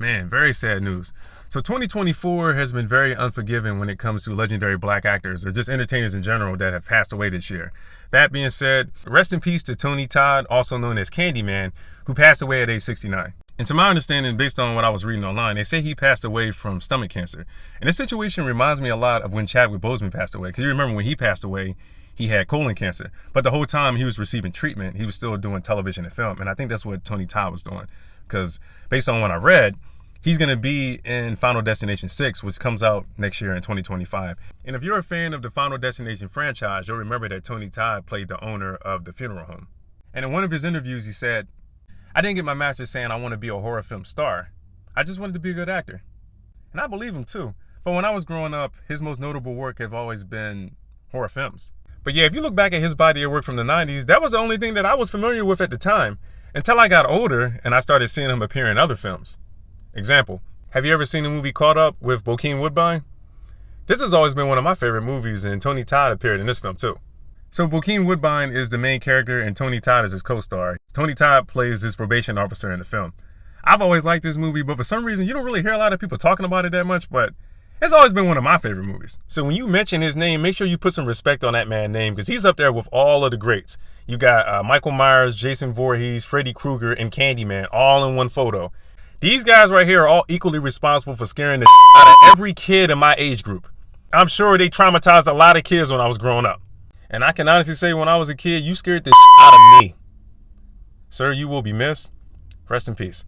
Man, very sad news. So 2024 has been very unforgiving when it comes to legendary black actors or just entertainers in general that have passed away this year. That being said, rest in peace to Tony Todd, also known as Candyman, who passed away at age 69. And to my understanding, based on what I was reading online, they say he passed away from stomach cancer. And this situation reminds me a lot of when Chadwick Boseman passed away. Because you remember when he passed away, he had colon cancer. But the whole time he was receiving treatment, he was still doing television and film. And I think that's what Tony Todd was doing. Because based on what I read, he's going to be in Final Destination 6, which comes out next year in 2025. And if you're a fan of the Final Destination franchise, you'll remember that Tony Todd played the owner of the funeral home. And in one of his interviews, he said, "I didn't get my master's saying I want to be a horror film star. I just wanted to be a good actor." And I believe him too. But when I was growing up, his most notable work have always been horror films. But yeah, if you look back at his body of work from the 90s, that was the only thing that I was familiar with at the time, until I got older and I started seeing him appear in other films. Example, have you ever seen the movie Caught Up with Bokeem Woodbine? This has always been one of my favorite movies, and Tony Todd appeared in this film too. So Bokeem Woodbine is the main character and Tony Todd is his co-star. Tony Todd plays his probation officer in the film. I've always liked this movie, but for some reason you don't really hear a lot of people talking about it that much, but it's always been one of my favorite movies. So when you mention his name, make sure you put some respect on that man's name, because he's up there with all of the greats. You got Michael Myers, Jason Voorhees, Freddy Krueger, and Candyman all in one photo. These guys right here are all equally responsible for scaring the out of every kid in my age group. I'm sure they traumatized a lot of kids when I was growing up. And I can honestly say when I was a kid, you scared the out of me. Sir, you will be missed. Rest in peace.